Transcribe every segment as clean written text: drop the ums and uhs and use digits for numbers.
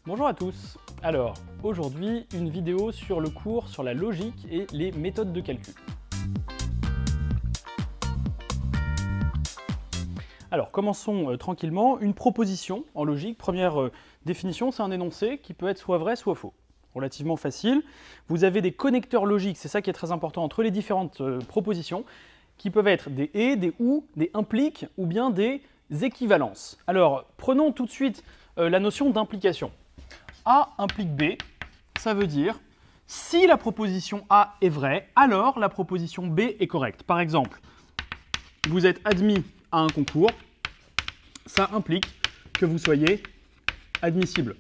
Bonjour à tous. Alors, aujourd'hui, une vidéo sur le cours sur la logique et les méthodes de calcul. Alors, commençons tranquillement. Une proposition en logique, première définition, c'est un énoncé qui peut être soit vrai, soit faux. Relativement facile. Vous avez des connecteurs logiques, c'est ça qui est très important entre les différentes propositions, qui peuvent être des et, des ou, des impliques ou bien des équivalences. Alors, prenons tout de suite la notion d'implication. A implique B, ça veut dire si la proposition A est vraie, alors la proposition B est correcte. Par exemple, vous êtes admis à un concours, ça implique que vous soyez admissible.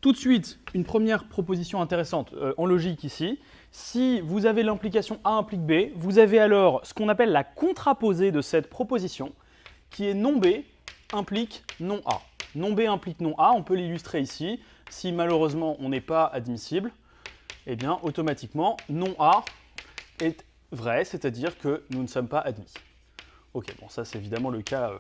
Tout de suite, une première proposition intéressante en logique ici. Si vous avez l'implication A implique B, vous avez alors ce qu'on appelle la contraposée de cette proposition, qui est non B implique non A. Non B implique non A, on peut l'illustrer ici. Si malheureusement on n'est pas admissible, eh bien automatiquement non A est vrai, c'est-à-dire que nous ne sommes pas admis. Ok, bon ça c'est évidemment le cas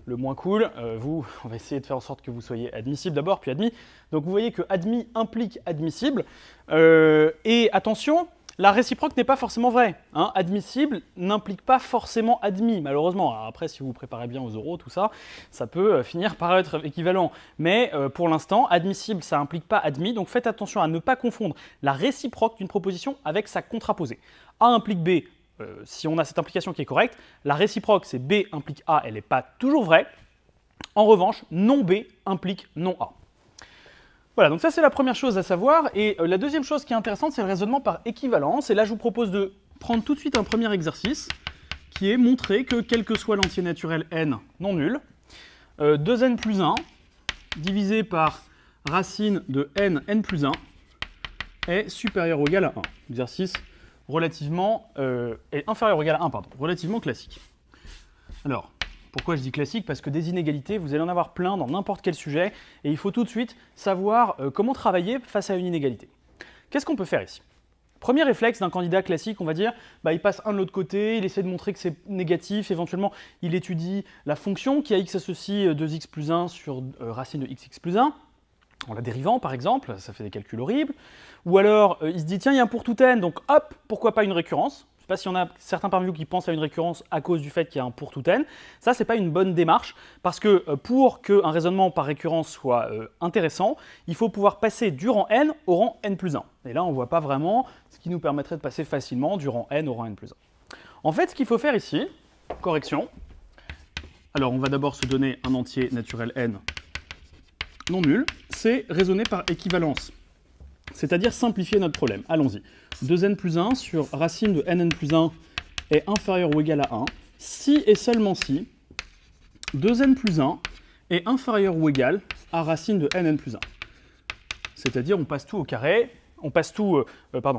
le moins cool. On va essayer de faire en sorte que vous soyez admissible d'abord, puis admis. Donc vous voyez que admis implique admissible. Et attention, la réciproque n'est pas forcément vraie. Hein. Admissible n'implique pas forcément admis, malheureusement. Alors après, si vous vous préparez bien aux oraux, tout ça, ça peut finir par être équivalent. Mais pour l'instant, admissible, ça n'implique pas admis. Donc faites attention à ne pas confondre la réciproque d'une proposition avec sa contraposée. A implique B, si on a cette implication qui est correcte. La réciproque, c'est B implique A, elle n'est pas toujours vraie. En revanche, non B implique non A. Voilà, donc ça c'est la première chose à savoir. Et la deuxième chose qui est intéressante, c'est le raisonnement par équivalence. Et là, je vous propose de prendre tout de suite un premier exercice qui est montrer que quel que soit l'entier naturel n non nul, 2n plus 1 divisé par racine de n plus 1 est supérieur ou égal à 1. Exercice relativement est inférieur ou égal à 1, pardon, relativement classique. Alors, pourquoi je dis classique? Parce que des inégalités, vous allez en avoir plein dans n'importe quel sujet, et il faut tout de suite savoir comment travailler face à une inégalité. Qu'est-ce qu'on peut faire ici? Premier réflexe d'un candidat classique, on va dire, il passe un de l'autre côté, il essaie de montrer que c'est négatif, éventuellement il étudie la fonction qui a x associe 2x plus 1 sur racine de xx plus 1, en la dérivant par exemple, ça fait des calculs horribles. Ou alors il se dit tiens il y a un pour tout n, donc hop, pourquoi pas une récurrence? Je ne sais pas s'il y en a certains parmi vous qui pensent à une récurrence à cause du fait qu'il y a un pour tout n. Ça, ce n'est pas une bonne démarche, parce que pour qu'un raisonnement par récurrence soit intéressant, il faut pouvoir passer du rang n au rang n plus 1. Et là, on ne voit pas vraiment ce qui nous permettrait de passer facilement du rang n au rang n plus 1. En fait, ce qu'il faut faire ici, correction, alors on va d'abord se donner un entier naturel n non nul, c'est raisonner par équivalence. C'est-à-dire simplifier notre problème. Allons-y. 2n plus 1 sur racine de nn plus 1 est inférieur ou égal à 1 si et seulement si 2n plus 1 est inférieur ou égal à racine de nn plus 1. C'est-à-dire on passe tout au carré, on passe tout,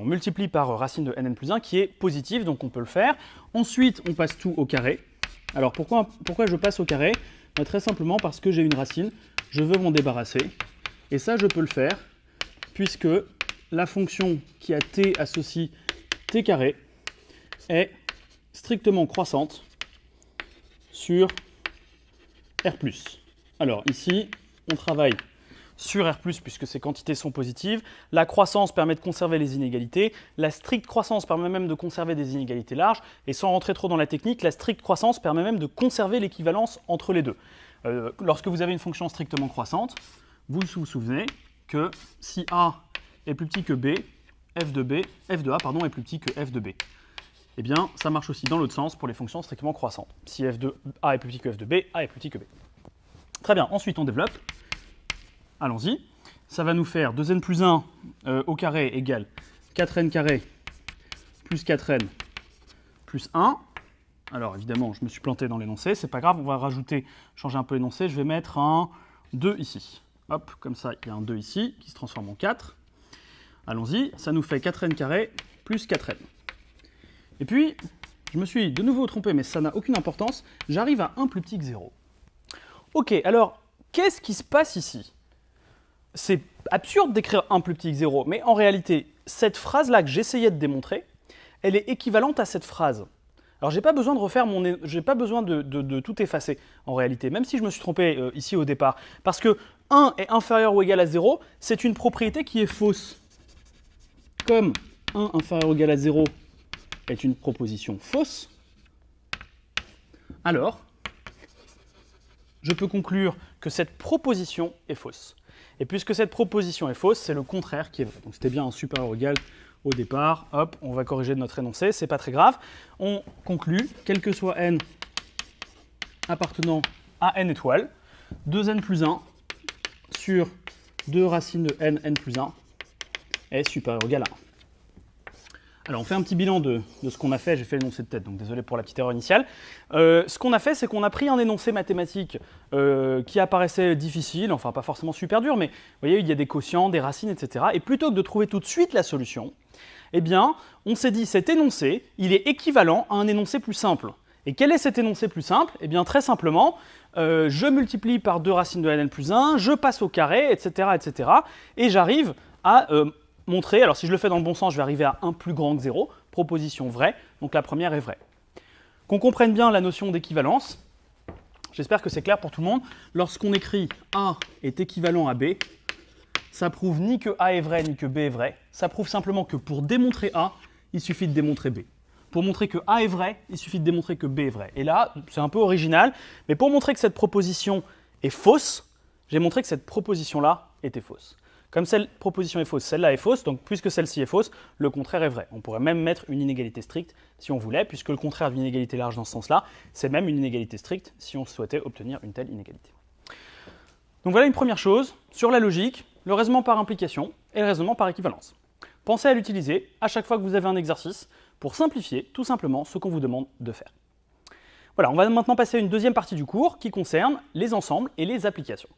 multiplie par racine de nn plus 1 qui est positive, donc on peut le faire. Ensuite, on passe tout au carré. Alors pourquoi je passe au carré? Très simplement parce que j'ai une racine, je veux m'en débarrasser. Et ça, je peux le faire puisque la fonction qui a t associe t carré est strictement croissante sur R+. Alors ici, on travaille sur R+, puisque ces quantités sont positives. La croissance permet de conserver les inégalités. La stricte croissance permet même de conserver des inégalités larges. Et sans rentrer trop dans la technique, la stricte croissance permet même de conserver l'équivalence entre les deux. Lorsque vous avez une fonction strictement croissante, vous vous souvenez que si A est plus petit que B, f de A est plus petit que f de B. Eh bien, ça marche aussi dans l'autre sens pour les fonctions strictement croissantes. Si f de A est plus petit que f de B, A est plus petit que B. Très bien, ensuite on développe. Allons-y. Ça va nous faire 2n plus 1 au carré égale 4n carré plus 4n plus 1. Alors évidemment, je me suis planté dans l'énoncé, c'est pas grave, on va rajouter, changer un peu l'énoncé, je vais mettre un 2 ici. Hop, comme ça, il y a un 2 ici qui se transforme en 4. Allons-y, ça nous fait 4n carré plus 4n. Et puis, je me suis de nouveau trompé, mais ça n'a aucune importance, j'arrive à 1 plus petit que 0. Ok, alors, qu'est-ce qui se passe ici? C'est absurde d'écrire 1 plus petit que 0, mais en réalité, cette phrase-là que j'essayais de démontrer, elle est équivalente à cette phrase. Alors, j'ai pas besoin de refaire j'ai pas besoin de tout effacer, en réalité, même si je me suis trompé ici au départ. Parce que 1 est inférieur ou égal à 0, c'est une propriété qui est fausse. Comme 1 inférieur ou égal à 0 est une proposition fausse, alors je peux conclure que cette proposition est fausse. Et puisque cette proposition est fausse, c'est le contraire qui est vrai. Donc c'était bien un supérieur ou égal au départ. Hop, on va corriger notre énoncé, c'est pas très grave. On conclut, quel que soit n appartenant à n étoiles, 2n plus 1 sur 2 racines de n plus 1 est supérieur ou égal à 1. Alors on fait un petit bilan de ce qu'on a fait, j'ai fait l'énoncé de tête, donc désolé pour la petite erreur initiale. Ce qu'on a fait, c'est qu'on a pris un énoncé mathématique qui apparaissait difficile, enfin pas forcément super dur, mais vous voyez, il y a des quotients, des racines, etc. Et plutôt que de trouver tout de suite la solution, eh bien, on s'est dit, cet énoncé, il est équivalent à un énoncé plus simple. Et quel est cet énoncé plus simple? Eh bien, très simplement, je multiplie par 2 racines de n plus 1, je passe au carré, etc., etc. Et j'arrive à montrer, alors si je le fais dans le bon sens, je vais arriver à 1 plus grand que 0, proposition vraie, donc la première est vraie. Qu'on comprenne bien la notion d'équivalence, j'espère que c'est clair pour tout le monde, lorsqu'on écrit A est équivalent à B, ça prouve ni que A est vrai, ni que B est vrai, ça prouve simplement que pour démontrer A, il suffit de démontrer B. Pour montrer que A est vrai, il suffit de démontrer que B est vrai. Et là, c'est un peu original, mais pour montrer que cette proposition est fausse, j'ai montré que cette proposition-là était fausse. Comme cette proposition est fausse, celle-là est fausse, donc puisque celle-ci est fausse, le contraire est vrai. On pourrait même mettre une inégalité stricte si on voulait, puisque le contraire d'une inégalité large dans ce sens-là, c'est même une inégalité stricte si on souhaitait obtenir une telle inégalité. Donc voilà une première chose sur la logique, le raisonnement par implication et le raisonnement par équivalence. Pensez à l'utiliser à chaque fois que vous avez un exercice pour simplifier tout simplement ce qu'on vous demande de faire. Voilà, on va maintenant passer à une deuxième partie du cours qui concerne les ensembles et les applications.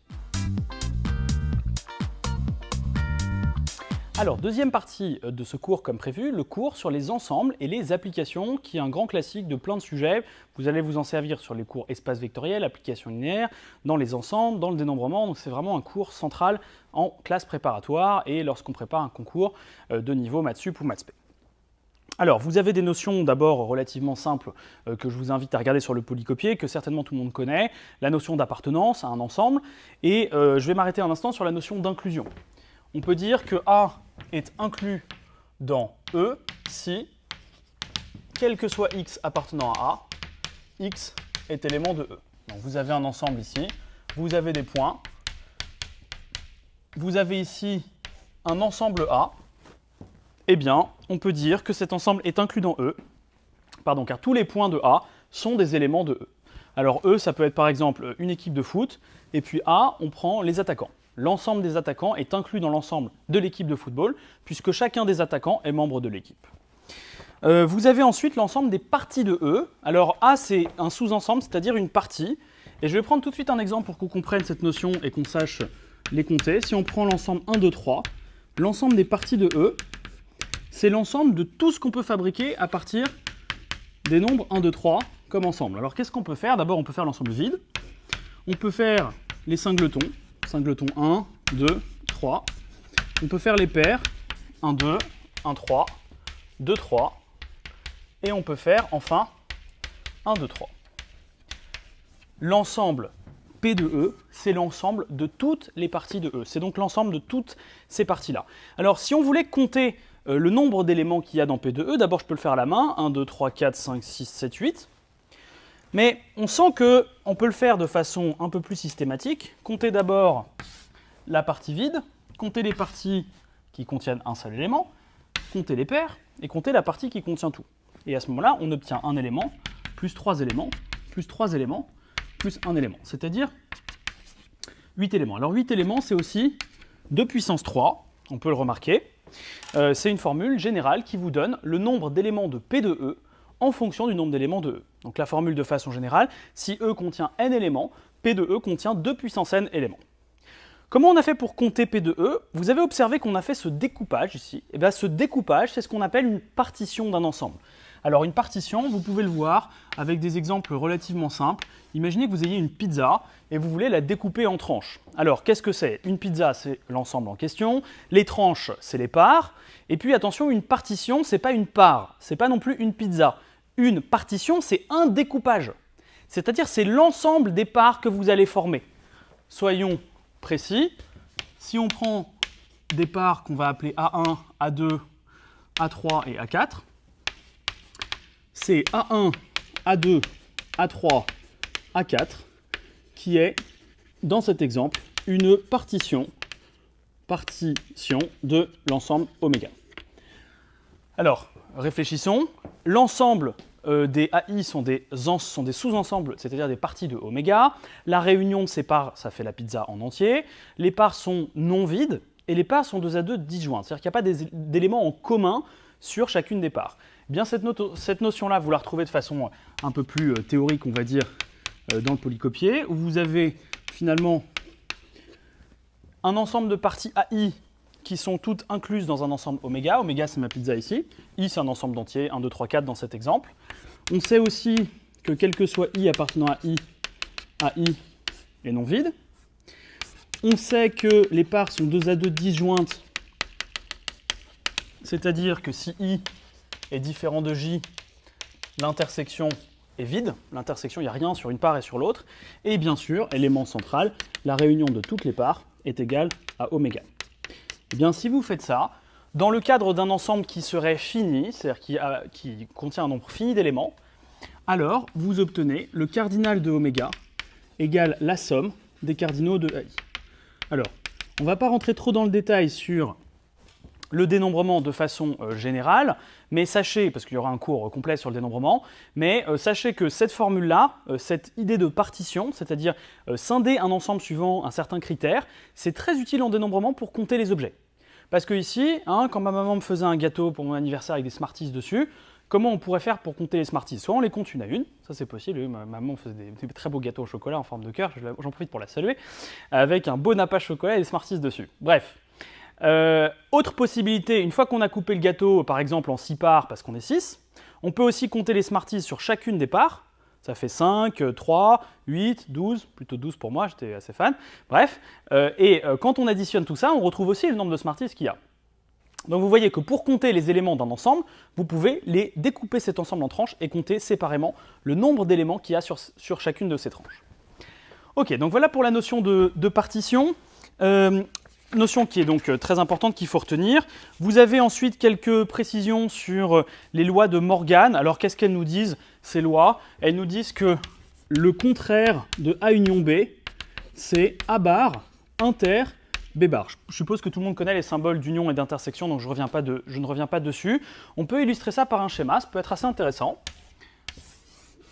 Alors, deuxième partie de ce cours comme prévu, le cours sur les ensembles et les applications, qui est un grand classique de plein de sujets. Vous allez vous en servir sur les cours espace vectoriel, application linéaire, dans les ensembles, dans le dénombrement. Donc c'est vraiment un cours central en classe préparatoire et lorsqu'on prépare un concours de niveau Maths Sup ou Maths P. Alors, vous avez des notions d'abord relativement simples que je vous invite à regarder sur le polycopier, que certainement tout le monde connaît, la notion d'appartenance à un ensemble, et je vais m'arrêter un instant sur la notion d'inclusion. On peut dire que A est inclus dans E si, quel que soit x appartenant à A, x est élément de E. Donc vous avez un ensemble ici, vous avez des points, vous avez ici un ensemble A, eh bien, on peut dire que cet ensemble est inclus dans E, car tous les points de A sont des éléments de E. Alors E, ça peut être par exemple une équipe de foot, et puis A, on prend les attaquants. L'ensemble des attaquants est inclus dans l'ensemble de l'équipe de football, puisque chacun des attaquants est membre de l'équipe. Vous avez ensuite l'ensemble des parties de E. Alors A, c'est un sous-ensemble, c'est-à-dire une partie. Et je vais prendre tout de suite un exemple pour qu'on comprenne cette notion et qu'on sache les compter. Si on prend l'ensemble 1, 2, 3, l'ensemble des parties de E, c'est l'ensemble de tout ce qu'on peut fabriquer à partir des nombres 1, 2, 3 comme ensemble. Alors qu'est-ce qu'on peut faire? D'abord, on peut faire l'ensemble vide. On peut faire les singletons. Singleton 1, 2, 3. On peut faire les paires, 1, 2, 1, 3, 2, 3. Et on peut faire enfin 1, 2, 3. L'ensemble P de E, c'est l'ensemble de toutes les parties de E. C'est donc l'ensemble de toutes ces parties-là. Alors si on voulait compter le nombre d'éléments qu'il y a dans P de E, d'abord je peux le faire à la main, 1, 2, 3, 4, 5, 6, 7, 8. Mais on sent qu'on peut le faire de façon un peu plus systématique. Compter d'abord la partie vide, compter les parties qui contiennent un seul élément, compter les paires et compter la partie qui contient tout. Et à ce moment-là, on obtient un élément, plus 3 éléments, plus 3 éléments, plus 1 élément, c'est-à-dire 8 éléments. Alors 8 éléments, c'est aussi 2 puissance 3, on peut le remarquer. C'est une formule générale qui vous donne le nombre d'éléments de P de E en fonction du nombre d'éléments de E. Donc la formule de façon générale, si E contient n éléments, P de E contient 2 puissance n éléments. Comment on a fait pour compter P de E? Vous avez observé qu'on a fait ce découpage ici. Et bien ce découpage, c'est ce qu'on appelle une partition d'un ensemble. Alors une partition, vous pouvez le voir avec des exemples relativement simples. Imaginez que vous ayez une pizza et vous voulez la découper en tranches. Alors qu'est-ce que c'est? Une pizza, c'est l'ensemble en question. Les tranches, c'est les parts. Et puis attention, une partition, c'est pas une part. C'est pas non plus une pizza. Une partition, c'est un découpage. C'est-à-dire c'est l'ensemble des parts que vous allez former. Soyons précis, si on prend des parts qu'on va appeler A1, A2, A3 et A4, c'est A1, A2, A3, A4 qui est, dans cet exemple, une partition de l'ensemble oméga. Alors, réfléchissons. L'ensemble des AI sont des sous-ensembles, c'est-à-dire des parties de oméga. La réunion de ces parts, ça fait la pizza en entier. Les parts sont non vides et les parts sont 2 à 2 disjointes. C'est-à-dire qu'il n'y a pas d'éléments en commun sur chacune des parts. Eh bien, cette notion-là, vous la retrouvez de façon un peu plus théorique, on va dire, dans le polycopier, où vous avez finalement un ensemble de parties AI qui sont toutes incluses dans un ensemble oméga. Oméga, c'est ma pizza ici. I, c'est un ensemble d'entiers, 1, 2, 3, 4 dans cet exemple. On sait aussi que quel que soit I appartenant à I est non vide. On sait que les parts sont 2 à 2 disjointes, c'est-à-dire que si I est différent de J, l'intersection est vide. L'intersection, il n'y a rien sur une part et sur l'autre. Et bien sûr, élément central, la réunion de toutes les parts est égale à oméga. Eh bien, si vous faites ça, dans le cadre d'un ensemble qui serait fini, c'est-à-dire qui contient un nombre fini d'éléments, alors vous obtenez le cardinal de oméga égale la somme des cardinaux de AI. Alors, on ne va pas rentrer trop dans le détail sur le dénombrement de façon générale, mais sachez, parce qu'il y aura un cours complet sur le dénombrement, mais sachez que cette formule-là, cette idée de partition, c'est-à-dire scinder un ensemble suivant un certain critère, c'est très utile en dénombrement pour compter les objets. Parce que ici, quand ma maman me faisait un gâteau pour mon anniversaire avec des Smarties dessus, comment on pourrait faire pour compter les Smarties? Soit on les compte une à une, ça c'est possible, ma maman faisait des très beaux gâteaux au chocolat en forme de cœur, j'en profite pour la saluer, avec un beau nappage chocolat et des Smarties dessus. Bref. Autre possibilité, une fois qu'on a coupé le gâteau, par exemple en 6 parts, parce qu'on est 6, on peut aussi compter les Smarties sur chacune des parts. Ça fait 5, 3, 8, 12, plutôt 12 pour moi, j'étais assez fan. Bref, quand on additionne tout ça, on retrouve aussi le nombre de Smarties qu'il y a. Donc vous voyez que pour compter les éléments d'un ensemble, vous pouvez les découper cet ensemble en tranches et compter séparément le nombre d'éléments qu'il y a sur chacune de ces tranches. Ok, donc voilà pour la notion de partition. Notion qui est donc très importante qu'il faut retenir. Vous avez ensuite quelques précisions sur les lois de Morgan. Alors qu'est-ce qu'elles nous disent, ces lois? Elles nous disent que le contraire de A union B, c'est A bar inter B bar. Je suppose que tout le monde connaît les symboles d'union et d'intersection, donc je ne reviens pas dessus. On peut illustrer ça par un schéma, ça peut être assez intéressant.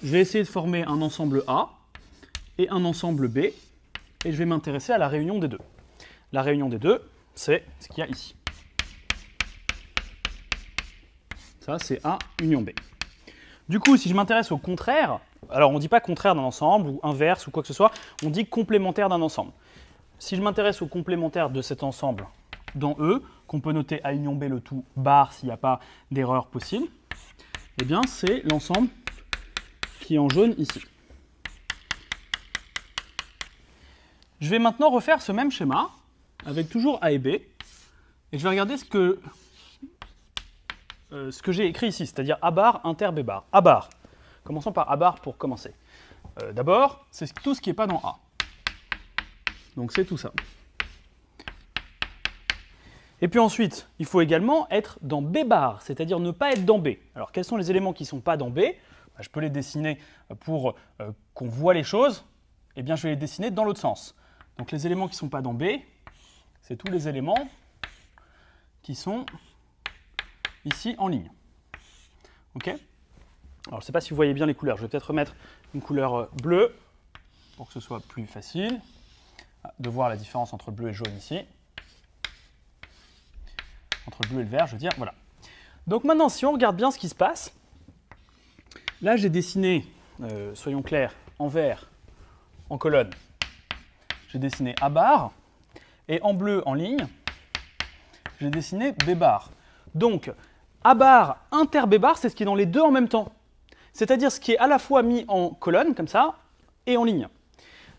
Je vais essayer de former un ensemble A et un ensemble B, et je vais m'intéresser à la réunion des deux. La réunion des deux, c'est ce qu'il y a ici. Ça, c'est A union B. Du coup, si je m'intéresse au contraire, alors on ne dit pas contraire d'un ensemble, ou inverse, ou quoi que ce soit, on dit complémentaire d'un ensemble. Si je m'intéresse au complémentaire de cet ensemble dans E, qu'on peut noter A union B le tout bar s'il n'y a pas d'erreur possible, eh bien c'est l'ensemble qui est en jaune ici. Je vais maintenant refaire ce même schéma, avec toujours A et B, et je vais regarder ce que j'ai écrit ici, c'est-à-dire A bar inter B bar. A bar, commençons par A bar pour commencer. D'abord, c'est tout ce qui n'est pas dans A. Donc c'est tout ça. Et puis ensuite, il faut également être dans B bar, c'est-à-dire ne pas être dans B. Alors quels sont les éléments qui ne sont pas dans B? Je peux les dessiner pour qu'on voit les choses. Eh bien je vais les dessiner dans l'autre sens. Donc les éléments qui ne sont pas dans B, c'est tous les éléments qui sont ici en ligne. Ok? Alors je ne sais pas si vous voyez bien les couleurs. Je vais peut-être remettre une couleur bleue pour que ce soit plus facile de voir la différence entre le bleu et le jaune ici. Entre le bleu et le vert, je veux dire, voilà. Donc maintenant, si on regarde bien ce qui se passe, là j'ai dessiné, soyons clairs, en vert, en colonne, j'ai dessiné A bar, et en bleu, en ligne, j'ai dessiné B bar. Donc, A bar inter B bar, c'est ce qui est dans les deux en même temps. C'est-à-dire ce qui est à la fois mis en colonne, comme ça, et en ligne.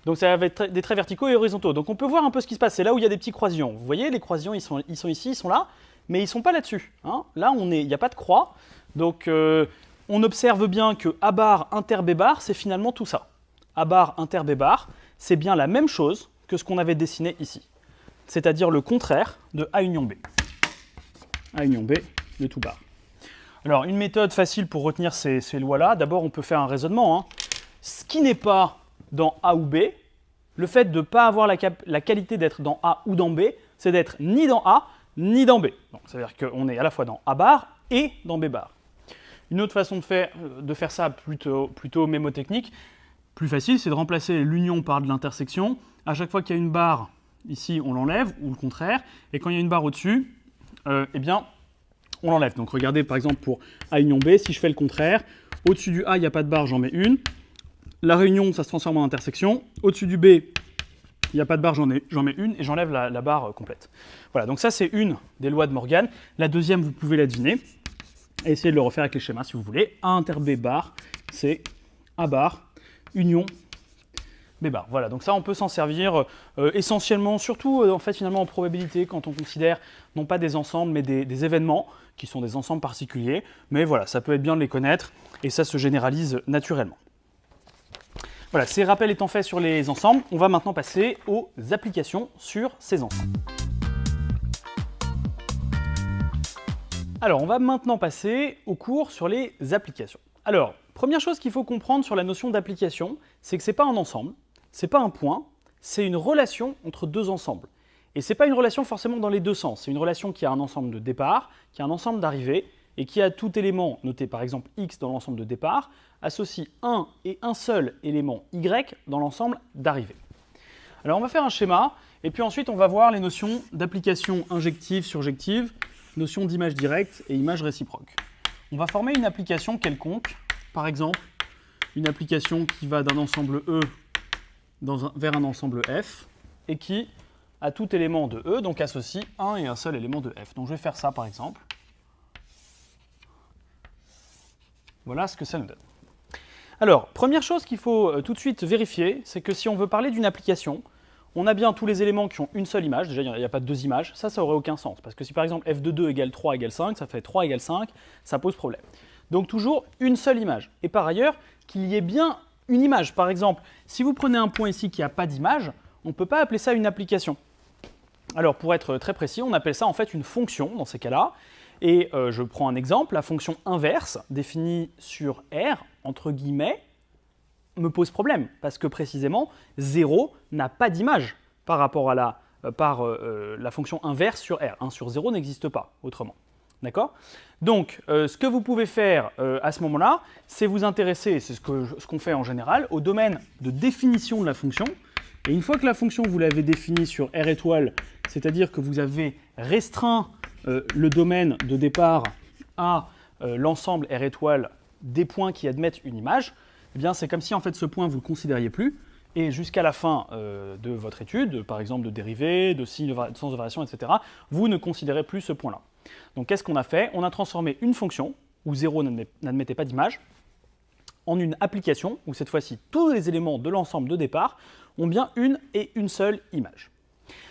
Donc ça va être des traits verticaux et horizontaux. Donc on peut voir un peu ce qui se passe. C'est là où il y a des petits croisillons. Vous voyez, les croisillons, ils sont ici, ils sont là, mais ils ne sont pas là-dessus. Hein. Là, il n'y a pas de croix. Donc on observe bien que A bar inter B bar, c'est finalement tout ça. A bar inter B bar, c'est bien la même chose que ce qu'on avait dessiné ici, c'est-à-dire le contraire de A union B. A union B de tout bar. Alors, une méthode facile pour retenir ces lois-là, d'abord on peut faire un raisonnement. Hein. Ce qui n'est pas dans A ou B, le fait de ne pas avoir la qualité d'être dans A ou dans B, c'est d'être ni dans A, ni dans B. Donc, ça veut dire qu'on est à la fois dans A bar et dans B bar. Une autre façon de faire ça plutôt mémotechnique, plus facile, c'est de remplacer l'union par de l'intersection. À chaque fois qu'il y a une barre, ici, on l'enlève, ou le contraire. Et quand il y a une barre au-dessus, eh bien, on l'enlève. Donc regardez, par exemple, pour A union B, si je fais le contraire, au-dessus du A, il n'y a pas de barre, j'en mets une. La réunion, ça se transforme en intersection. Au-dessus du B, il n'y a pas de barre, j'en mets une, et j'enlève la barre complète. Voilà, donc ça, c'est une des lois de Morgan. La deuxième, vous pouvez la deviner. Et essayez de le refaire avec les schémas, si vous voulez. A inter B bar, c'est A bar, union B bar. Voilà, donc ça, on peut s'en servir essentiellement, surtout en fait, finalement, en probabilité, quand on considère non pas des ensembles, mais des événements, qui sont des ensembles particuliers. Mais voilà, ça peut être bien de les connaître, et ça se généralise naturellement. Voilà, ces rappels étant faits sur les ensembles, on va maintenant passer aux applications sur ces ensembles. Alors, on va maintenant passer au cours sur les applications. Alors, première chose qu'il faut comprendre sur la notion d'application, c'est que ce n'est pas un ensemble, ce n'est pas un point, c'est une relation entre deux ensembles. Et ce n'est pas une relation forcément dans les deux sens, c'est une relation qui a un ensemble de départ, qui a un ensemble d'arrivée, et qui a tout élément, noté par exemple x dans l'ensemble de départ, associe un et un seul élément y dans l'ensemble d'arrivée. Alors on va faire un schéma, et puis ensuite on va voir les notions d'application injective, surjective, notion d'image directe et image réciproque. On va former une application quelconque, par exemple une application qui va d'un ensemble E vers un ensemble F, et qui a tout élément de E, donc associe un et un seul élément de F. Donc je vais faire ça par exemple. Voilà ce que ça nous donne. Alors, première chose qu'il faut tout de suite vérifier, c'est que si on veut parler d'une application, on a bien tous les éléments qui ont une seule image. Déjà, il n'y a pas de deux images. Ça n'aurait aucun sens. Parce que si par exemple f de 2 égale 3 égale 5, ça fait 3 égale 5, ça pose problème. Donc toujours une seule image. Et par ailleurs, qu'il y ait bien une image. Par exemple, si vous prenez un point ici qui n'a pas d'image, on ne peut pas appeler ça une application. Alors, pour être très précis, on appelle ça en fait une fonction dans ces cas-là. Et je prends un exemple, la fonction inverse, définie sur R, entre guillemets, me pose problème, parce que précisément, 0 n'a pas d'image par rapport à la fonction inverse sur R. 1 sur 0 n'existe pas, autrement. D'accord? Donc, ce que vous pouvez faire à ce moment-là, c'est vous intéresser, c'est ce qu'on fait en général, au domaine de définition de la fonction. Et une fois que la fonction, vous l'avez définie sur R étoile, c'est-à-dire que vous avez restreint le domaine de départ à l'ensemble R étoile des points qui admettent une image, eh bien c'est comme si en fait ce point vous ne le considériez plus, et jusqu'à la fin de votre étude, par exemple de dérivée, de signe de sens de variation, etc., vous ne considérez plus ce point-là. Donc qu'est-ce qu'on a fait? On a transformé une fonction, où 0 n'admettait pas d'image, en une application, où cette fois-ci tous les éléments de l'ensemble de départ ont bien une et une seule image.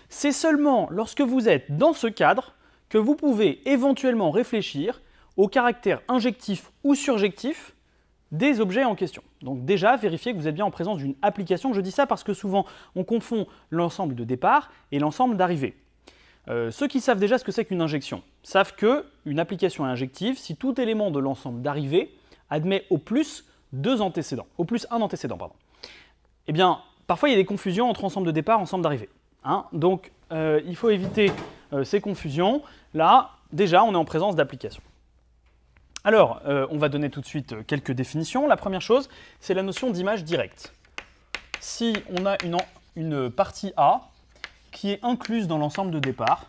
C'est seulement lorsque vous êtes dans ce cadre que vous pouvez éventuellement réfléchir au caractère injectif ou surjectif des objets en question. Donc déjà, vérifiez que vous êtes bien en présence d'une application. Je dis ça parce que souvent, on confond l'ensemble de départ et l'ensemble d'arrivée. Ceux qui savent déjà ce que c'est qu'une injection savent qu'une application est injective si tout élément de l'ensemble d'arrivée admet au plus un antécédent. Eh bien, parfois, il y a des confusions entre ensemble de départ et ensemble d'arrivée. Hein, donc, il faut éviter ces confusions. Là, déjà, on est en présence d'applications. Alors, on va donner tout de suite quelques définitions. La première chose, c'est la notion d'image directe. Si on a une partie A qui est incluse dans l'ensemble de départ,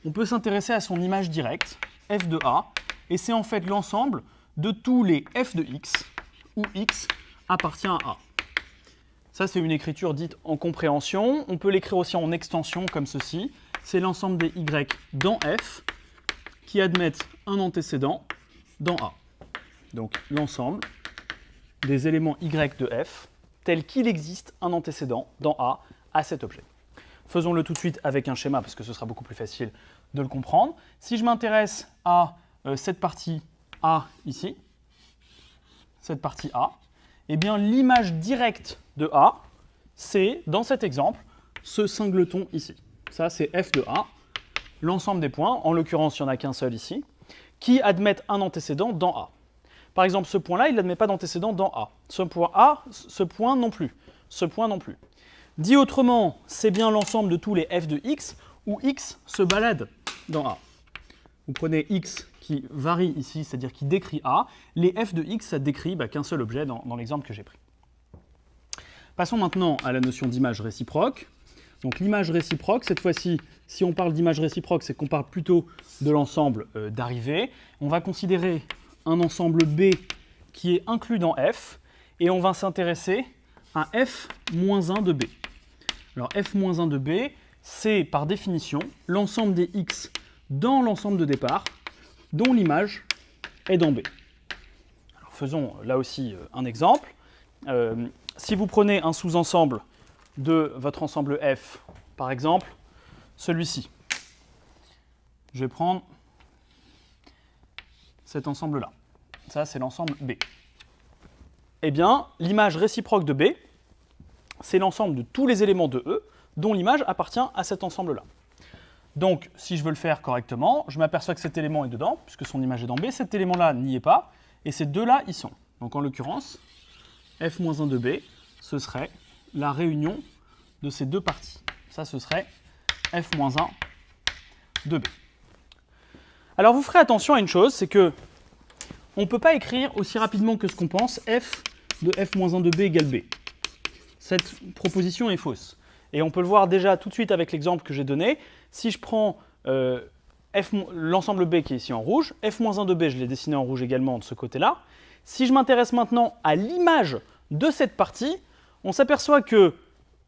on peut s'intéresser à son image directe, f de A, et c'est en fait l'ensemble de tous les f de x, où x appartient à A. Ça, c'est une écriture dite en compréhension. On peut l'écrire aussi en extension, comme ceci. C'est l'ensemble des y dans f qui admettent un antécédent dans A. Donc, l'ensemble des éléments y de f, tel qu'il existe un antécédent dans A à cet objet. Faisons-le tout de suite avec un schéma, parce que ce sera beaucoup plus facile de le comprendre. Si je m'intéresse à cette partie A ici, cette partie A, eh bien l'image directe de A, c'est, dans cet exemple, ce singleton ici. Ça, c'est f de A, l'ensemble des points, en l'occurrence, il n'y en a qu'un seul ici, qui admettent un antécédent dans A. Par exemple, ce point-là, il n'admet pas d'antécédent dans A. Ce point A, ce point non plus. Ce point non plus. Dit autrement, c'est bien l'ensemble de tous les f de x où x se balade dans A. Vous prenez x qui varie ici, c'est-à-dire qui décrit A. Les f de x, ça décrit qu'un seul objet dans l'exemple que j'ai pris. Passons maintenant à la notion d'image réciproque. Donc l'image réciproque, cette fois-ci, si on parle d'image réciproque, c'est qu'on parle plutôt de l'ensemble d'arrivée. On va considérer un ensemble B qui est inclus dans F, et on va s'intéresser à F-1 de B. Alors F-1 de B, c'est par définition l'ensemble des X dans l'ensemble de départ, dont l'image est dans B. Alors faisons là aussi un exemple. Si vous prenez un sous-ensemble de votre ensemble F, par exemple, celui-ci. Je vais prendre cet ensemble-là. Ça, c'est l'ensemble B. Eh bien, l'image réciproque de B, c'est l'ensemble de tous les éléments de E dont l'image appartient à cet ensemble-là. Donc, si je veux le faire correctement, je m'aperçois que cet élément est dedans, puisque son image est dans B, cet élément-là n'y est pas, et ces deux-là y sont. Donc, en l'occurrence, F-1 de B, ce serait la réunion de ces deux parties. Ça, ce serait F-1 de B. Alors, vous ferez attention à une chose, c'est que on ne peut pas écrire aussi rapidement que ce qu'on pense f de F-1 de B égale B. Cette proposition est fausse. Et on peut le voir déjà tout de suite avec l'exemple que j'ai donné. Si je prends l'ensemble B qui est ici en rouge, F-1 de B, je l'ai dessiné en rouge également de ce côté-là. Si je m'intéresse maintenant à l'image de cette partie, on s'aperçoit que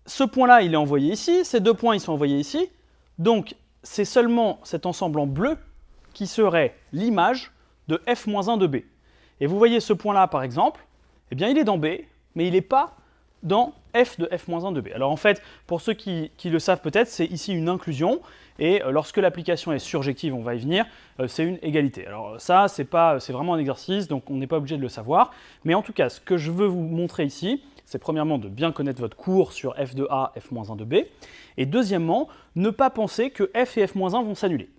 ce point-là, il est envoyé ici, ces deux points, ils sont envoyés ici. Donc, c'est seulement cet ensemble en bleu qui serait l'image de F-1 de B. Et vous voyez ce point-là, par exemple, eh bien, il est dans B, mais il n'est pas dans F de F-1 de B. Alors en fait, pour ceux qui le savent peut-être, c'est ici une inclusion, et lorsque l'application est surjective, on va y venir, c'est une égalité. Alors ça, c'est vraiment un exercice, donc on n'est pas obligé de le savoir, mais en tout cas, ce que je veux vous montrer ici, c'est premièrement de bien connaître votre cours sur F de A, F-1 de B, et deuxièmement, ne pas penser que F et F-1 vont s'annuler.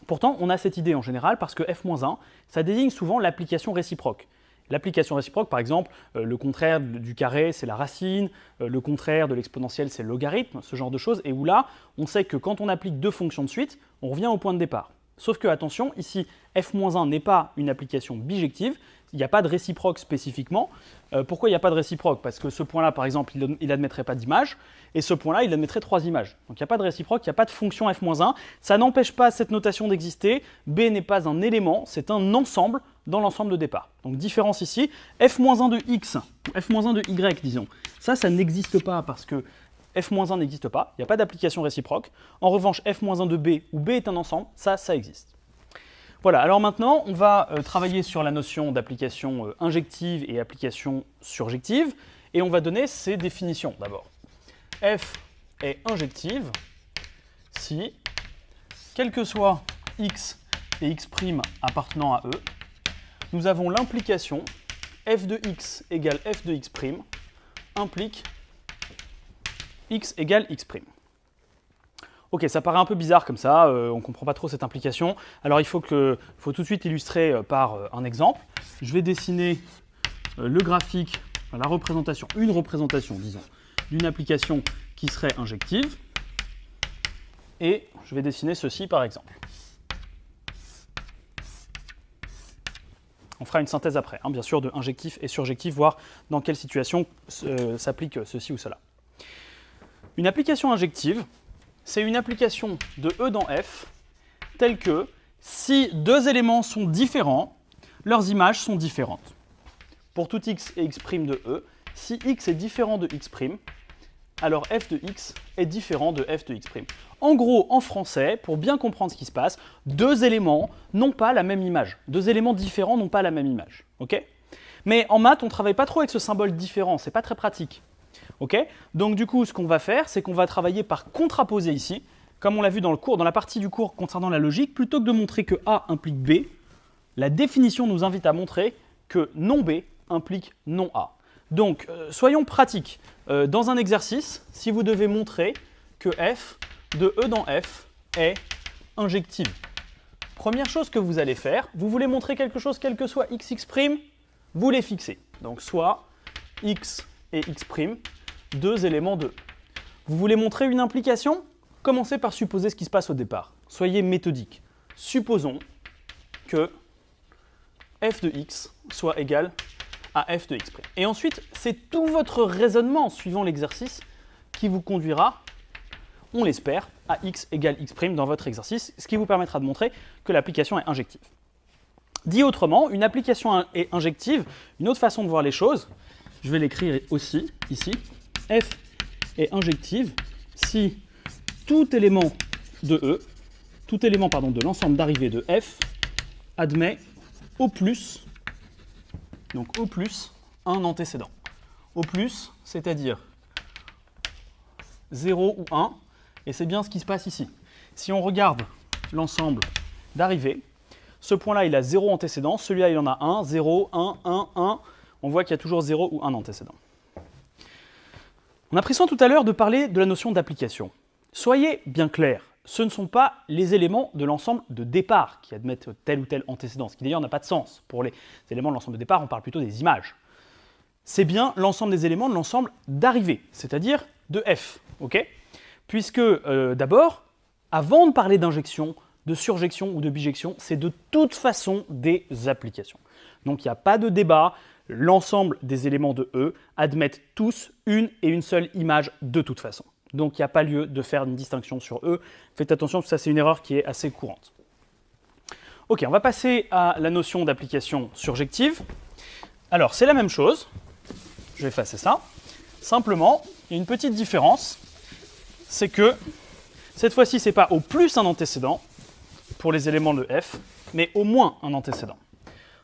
Pourtant, on a cette idée en général parce que F-1, ça désigne souvent l'application réciproque. L'application réciproque, par exemple, le contraire du carré, c'est la racine, le contraire de l'exponentielle, c'est le logarithme, ce genre de choses, et où là, on sait que quand on applique deux fonctions de suite, on revient au point de départ. Sauf que, attention, ici, F-1 n'est pas une application bijective, il n'y a pas de réciproque spécifiquement. Pourquoi il n'y a pas de réciproque? Parce que ce point-là, par exemple, il n'admettrait pas d'image, et ce point-là, il admettrait 3 images. Donc il n'y a pas de réciproque, il n'y a pas de fonction F-1. Ça n'empêche pas cette notation d'exister. B n'est pas un élément, c'est un ensemble dans l'ensemble de départ. Donc différence ici, F-1 de X, ou F-1 de Y, disons. Ça n'existe pas parce que F-1 n'existe pas, il n'y a pas d'application réciproque. En revanche, F-1 de B, où B est un ensemble, ça existe. Voilà, alors maintenant, on va travailler sur la notion d'application injective et application surjective, et on va donner ces définitions d'abord. F est injective si, quel que soit x et x' appartenant à E, nous avons l'implication f de x égale f de x' implique x égale x'. Ok, ça paraît un peu bizarre comme ça, on ne comprend pas trop cette implication. Alors il faut tout de suite illustrer par un exemple. Je vais dessiner le graphique, la représentation, une représentation, disons, d'une application qui serait injective. Et je vais dessiner ceci par exemple. On fera une synthèse après, bien sûr, de injectif et surjectif, voir dans quelle situation s'applique ceci ou cela. Une application injective, c'est une application de E dans F, telle que si deux éléments sont différents, leurs images sont différentes. Pour tout x et x' de E, si x est différent de x', alors f de x est différent de f de x'. En gros, en français, pour bien comprendre ce qui se passe, deux éléments n'ont pas la même image. Deux éléments différents n'ont pas la même image. Okay ? Mais en maths, on ne travaille pas trop avec ce symbole différent, c'est pas très pratique. Okay ? Donc du coup, ce qu'on va faire, c'est qu'on va travailler par contraposer ici, comme on l'a vu dans le cours, dans la partie du cours concernant la logique, plutôt que de montrer que A implique B, la définition nous invite à montrer que non B implique non A. Donc, soyons pratiques. Dans un exercice, si vous devez montrer que f de E dans f est injective, première chose que vous allez faire, vous voulez montrer quelque chose, quel que soit xx', vous les fixez. Donc, soit x et x', deux éléments de E. Vous voulez montrer une implication? Commencez par supposer ce qui se passe au départ. Soyez méthodique. Supposons que f de x soit égal à f de x'. Et ensuite, c'est tout votre raisonnement suivant l'exercice qui vous conduira, on l'espère, à x égale x' dans votre exercice, ce qui vous permettra de montrer que l'application est injective. Dit autrement, une application est injective. Une autre façon de voir les choses, je vais l'écrire aussi ici, f est injective si tout élément de E, tout élément de l'ensemble d'arrivée de f admet au plus, donc au plus un antécédent. Au plus, c'est-à-dire 0 ou 1, et c'est bien ce qui se passe ici. Si on regarde l'ensemble d'arrivée, ce point-là, il a 0 antécédent, celui-là, il en a 1, 0, 1, 1, 1. On voit qu'il y a toujours 0 ou 1 antécédent. On a pris soin tout à l'heure de parler de la notion d'application. Soyez bien clairs, ce ne sont pas les éléments de l'ensemble de départ qui admettent tel ou tel antécédent, ce qui d'ailleurs n'a pas de sens. Pour les éléments de l'ensemble de départ, on parle plutôt des images. C'est bien l'ensemble des éléments de l'ensemble d'arrivée, c'est-à-dire de f. Okay, puisque d'abord, avant de parler d'injection, de surjection ou de bijection, c'est de toute façon des applications. Donc il n'y a pas de débat, l'ensemble des éléments de E admettent tous une et une seule image de toute façon. Donc il n'y a pas lieu de faire une distinction sur E. Faites attention, parce que ça c'est une erreur qui est assez courante. Ok, on va passer à la notion d'application surjective. Alors c'est la même chose, je vais effacer ça. Simplement, il y a une petite différence, c'est que cette fois-ci, ce n'est pas au plus un antécédent pour les éléments de f, mais au moins un antécédent.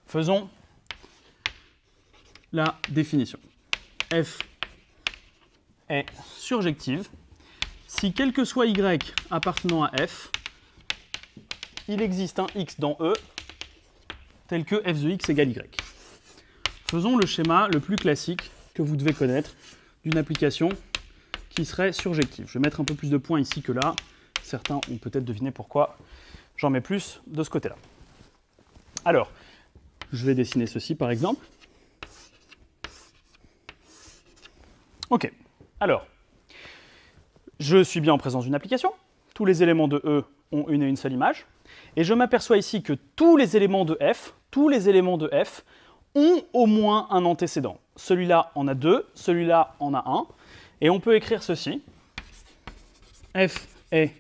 Faisons la définition. F est surjective si quel que soit y appartenant à f, il existe un x dans E tel que f de x égale y. Faisons le schéma le plus classique que vous devez connaître d'une application qui serait surjective. Je vais mettre un peu plus de points ici que là. Certains ont peut-être deviné pourquoi j'en mets plus de ce côté-là. Alors, je vais dessiner ceci par exemple. Ok, alors, je suis bien en présence d'une application. Tous les éléments de E ont une et une seule image. Et je m'aperçois ici que tous les éléments de f ont au moins un antécédent. Celui-là en a 2, celui-là en a 1. Et on peut écrire ceci. F est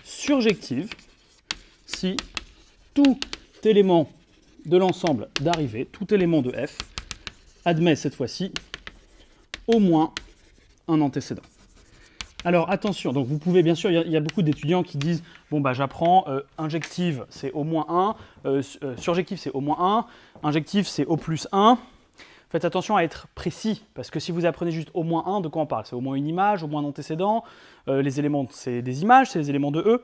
surjective si tout élément de l'ensemble d'arrivée, tout élément de f, admet cette fois-ci au moins un antécédent. Alors attention, donc vous pouvez bien sûr, il y a beaucoup d'étudiants qui disent bon bah j'apprends, injective c'est au moins 1, surjective c'est au moins 1, injective c'est au plus 1. Faites attention à être précis, parce que si vous apprenez juste au moins 1, de quoi on parle? C'est au moins une image, au moins un antécédent, les éléments c'est des images, c'est les éléments de E.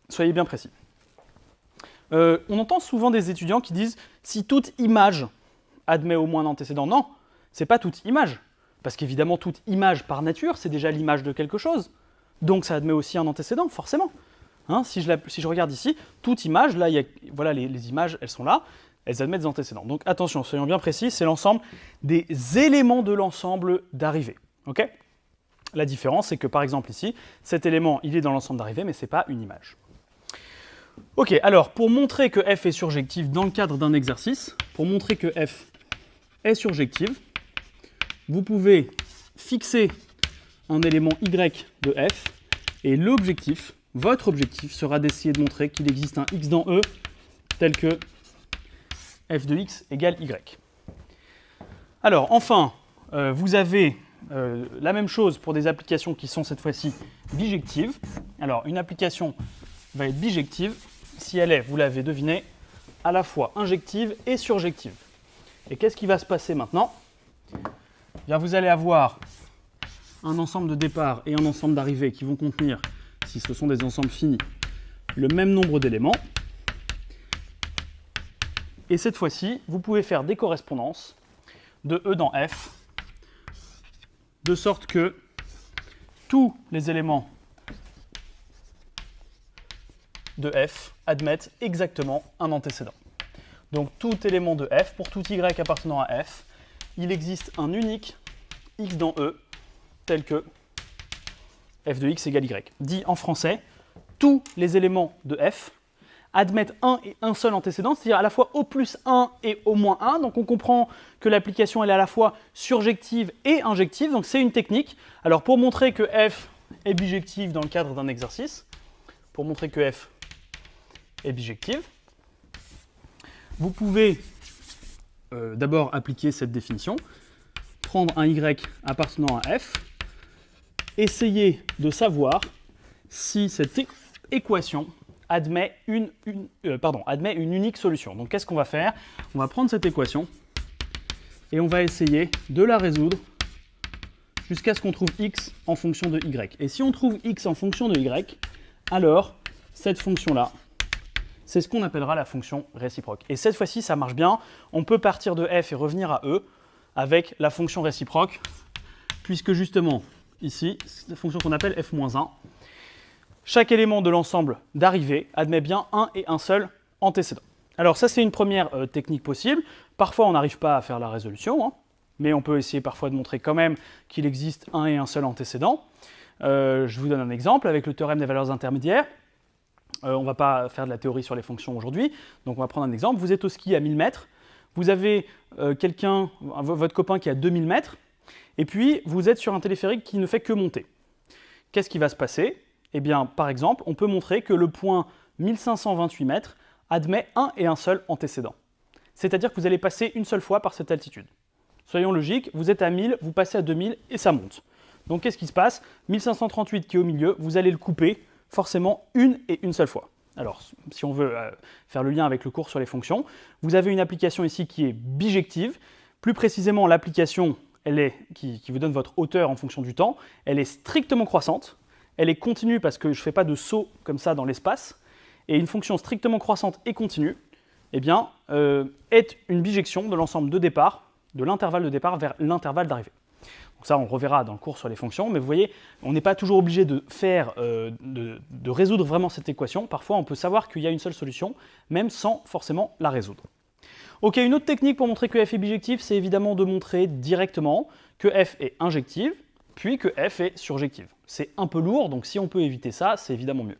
Soyez bien précis. On entend souvent des étudiants qui disent si toute image admet au moins un antécédent. Non, c'est pas toute image. Parce qu'évidemment, toute image par nature, c'est déjà l'image de quelque chose. Donc ça admet aussi un antécédent, forcément. Hein, si je regarde ici, toute image, là, voilà, les images, elles sont là, elles admettent des antécédents. Donc attention, soyons bien précis, c'est l'ensemble des éléments de l'ensemble d'arrivée. Okay, la différence, c'est que par exemple ici, cet élément, il est dans l'ensemble d'arrivée, mais ce n'est pas une image. Ok, alors pour montrer que f est surjective dans le cadre d'un exercice, pour montrer que f est surjective, vous pouvez fixer un élément y de f, et l'objectif, votre objectif, sera d'essayer de montrer qu'il existe un x dans E tel que f de x égale y. Alors enfin, vous avez la même chose pour des applications qui sont cette fois-ci bijectives. Alors une application va être bijective si elle est, vous l'avez deviné, à la fois injective et surjective. Et qu'est-ce qui va se passer maintenant? Bien, vous allez avoir un ensemble de départ et un ensemble d'arrivée qui vont contenir, si ce sont des ensembles finis, le même nombre d'éléments. Et cette fois-ci, vous pouvez faire des correspondances de E dans F de sorte que tous les éléments de f admettent exactement un antécédent. Donc tout élément de f, pour tout y appartenant à f, il existe un unique x dans E, tel que f de x égale y. Dit en français, tous les éléments de f admettent un et un seul antécédent, c'est-à-dire à la fois au plus 1 et au moins 1. Donc on comprend que l'application elle est à la fois surjective et injective, donc c'est une technique. Alors pour montrer que f est bijective dans le cadre d'un exercice, pour montrer que f est bijective, vous pouvez d'abord appliquer cette définition, prendre un y appartenant à f, essayer de savoir si cette équation admet une unique solution. Donc qu'est-ce qu'on va faire? On va prendre cette équation et on va essayer de la résoudre jusqu'à ce qu'on trouve x en fonction de y. Et si on trouve x en fonction de y, alors cette fonction-là, c'est ce qu'on appellera la fonction réciproque. Et cette fois-ci, ça marche bien. On peut partir de f et revenir à e avec la fonction réciproque, puisque justement, ici, c'est la fonction qu'on appelle f-1. Chaque élément de l'ensemble d'arrivée admet bien un et un seul antécédent. Alors ça, c'est une première technique possible. Parfois, on n'arrive pas à faire la résolution, hein, mais on peut essayer parfois de montrer quand même qu'il existe un et un seul antécédent. Je vous donne un exemple avec le théorème des valeurs intermédiaires. On ne va pas faire de la théorie sur les fonctions aujourd'hui, donc on va prendre un exemple. Vous êtes au ski à 1000 mètres, vous avez votre copain qui est à 2000 mètres, et puis vous êtes sur un téléphérique qui ne fait que monter. Qu'est-ce qui va se passer? Eh bien, par exemple, on peut montrer que le point 1528 mètres admet un et un seul antécédent. C'est-à-dire que vous allez passer une seule fois par cette altitude. Soyons logiques, vous êtes à 1000, vous passez à 2000 et ça monte. Donc qu'est-ce qui se passe? 1538 qui est au milieu, vous allez le couper forcément une et une seule fois. Alors, si on veut faire le lien avec le cours sur les fonctions, vous avez une application ici qui est bijective. Plus précisément, l'application qui vous donne votre hauteur en fonction du temps, elle est strictement croissante. Elle est continue parce que je ne fais pas de saut comme ça dans l'espace. Et une fonction strictement croissante et continue, eh bien, est une bijection de l'ensemble de départ, de l'intervalle de départ vers l'intervalle d'arrivée. Donc ça, on reverra dans le cours sur les fonctions, mais vous voyez, on n'est pas toujours obligé de résoudre vraiment cette équation. Parfois, on peut savoir qu'il y a une seule solution, même sans forcément la résoudre. Ok, une autre technique pour montrer que f est bijective, c'est évidemment de montrer directement que f est injective, puis que f est surjective. C'est un peu lourd, donc si on peut éviter ça, c'est évidemment mieux.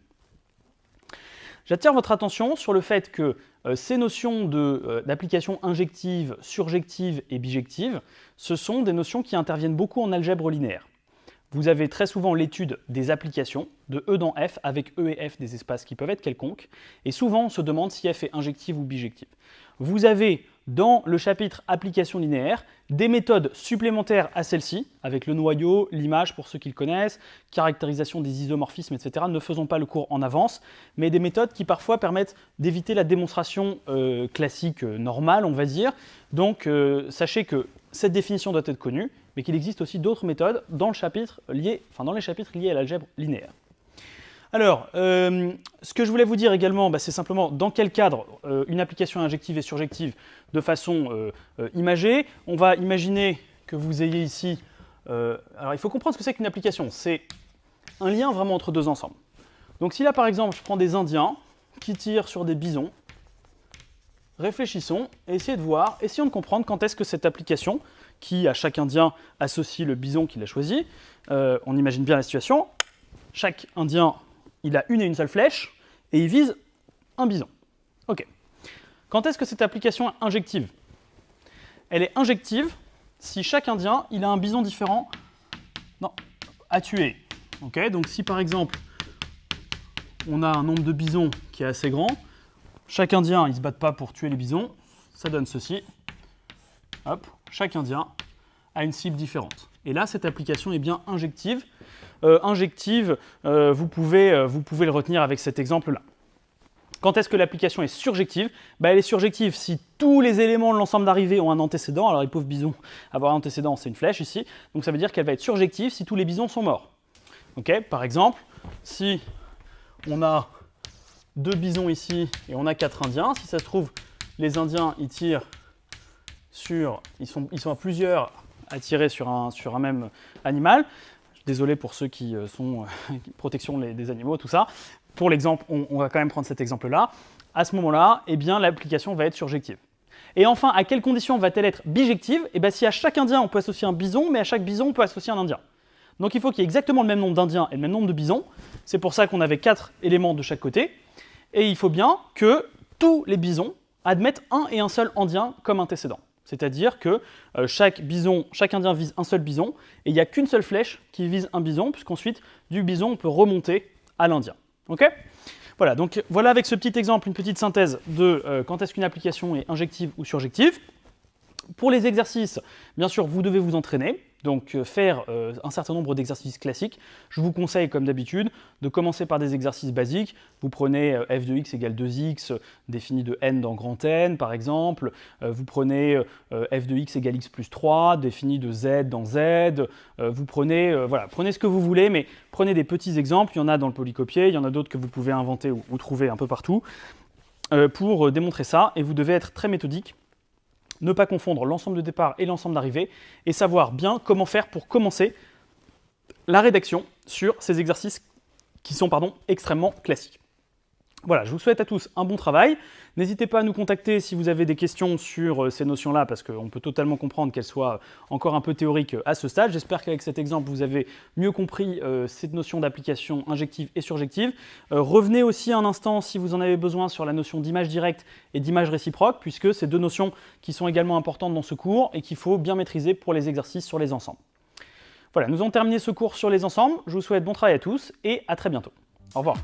J'attire votre attention sur le fait que ces notions d'application injective, surjective et bijective, ce sont des notions qui interviennent beaucoup en algèbre linéaire. Vous avez très souvent l'étude des applications de E dans F avec E et F des espaces qui peuvent être quelconques, et souvent on se demande si F est injective ou bijective. Vous avez dans le chapitre application linéaire des méthodes supplémentaires à celle-ci, avec le noyau, l'image pour ceux qui le connaissent, caractérisation des isomorphismes, etc. Ne faisons pas le cours en avance, mais des méthodes qui parfois permettent d'éviter la démonstration classique normale, on va dire. Donc sachez que cette définition doit être connue, mais qu'il existe aussi d'autres méthodes dans les chapitres liés à l'algèbre linéaire. Alors, ce que je voulais vous dire également, c'est simplement dans quel cadre une application injective et surjective de façon imagée. On va imaginer que vous ayez ici... alors, il faut comprendre ce que c'est qu'une application. C'est un lien vraiment entre deux ensembles. Donc, si là, par exemple, je prends des Indiens qui tirent sur des bisons, réfléchissons et essayons de comprendre quand est-ce que cette application, qui à chaque Indien associe le bison qu'il a choisi, on imagine bien la situation, chaque Indien... il a une et une seule flèche, et il vise un bison. Ok. Quand est-ce que cette application est injective? Elle est injective si chaque Indien, il a un bison différent à tuer. Ok. Donc si par exemple, on a un nombre de bisons qui est assez grand, chaque Indien, il ne se bat pas pour tuer les bisons, ça donne ceci. Hop, chaque Indien a une cible différente. Et là, cette application est bien injective. Vous pouvez le retenir avec cet exemple-là. Quand est-ce que l'application est surjective? Elle est surjective si tous les éléments de l'ensemble d'arrivée ont un antécédent. Alors les pauvres bisons, avoir un antécédent, c'est une flèche ici. Donc ça veut dire qu'elle va être surjective si tous les bisons sont morts. Okay. Par exemple, si on a 2 bisons ici et on a 4 Indiens, si ça se trouve, les Indiens, ils tirent sur... Ils sont à plusieurs tirer sur un même animal. Désolé pour ceux qui sont protection des animaux, tout ça. Pour l'exemple, on va quand même prendre cet exemple-là. À ce moment-là, eh bien, l'application va être surjective. Et enfin, à quelles conditions va-t-elle être bijective? Eh bien, si à chaque indien, on peut associer un bison, mais à chaque bison, on peut associer un indien. Donc il faut qu'il y ait exactement le même nombre d'indiens et le même nombre de bisons. C'est pour ça qu'on avait 4 éléments de chaque côté. Et il faut bien que tous les bisons admettent un et un seul indien comme antécédent. C'est-à-dire que chaque indien vise un seul bison, et il n'y a qu'une seule flèche qui vise un bison, puisqu'ensuite, du bison, on peut remonter à l'indien. Ok ? Voilà, donc voilà avec ce petit exemple, une petite synthèse de quand est-ce qu'une application est injective ou surjective. Pour les exercices, bien sûr, vous devez vous entraîner, donc faire un certain nombre d'exercices classiques. Je vous conseille, comme d'habitude, de commencer par des exercices basiques. Vous prenez f de x égale 2x défini de n dans grand N, par exemple. Vous prenez f de x égale x plus 3 défini de z dans z. Vous prenez, voilà, prenez ce que vous voulez, mais prenez des petits exemples. Il y en a dans le polycopier, il y en a d'autres que vous pouvez inventer ou trouver un peu partout pour démontrer ça. Et vous devez être très méthodique. Ne pas confondre l'ensemble de départ et l'ensemble d'arrivée, et savoir bien comment faire pour commencer la rédaction sur ces exercices qui sont extrêmement classiques. Voilà, je vous souhaite à tous un bon travail. N'hésitez pas à nous contacter si vous avez des questions sur ces notions-là, parce qu'on peut totalement comprendre qu'elles soient encore un peu théoriques à ce stade. J'espère qu'avec cet exemple, vous avez mieux compris cette notion d'application injective et surjective. Revenez aussi un instant, si vous en avez besoin, sur la notion d'image directe et d'image réciproque, puisque c'est deux notions qui sont également importantes dans ce cours et qu'il faut bien maîtriser pour les exercices sur les ensembles. Voilà, nous avons terminé ce cours sur les ensembles. Je vous souhaite bon travail à tous et à très bientôt. Au revoir.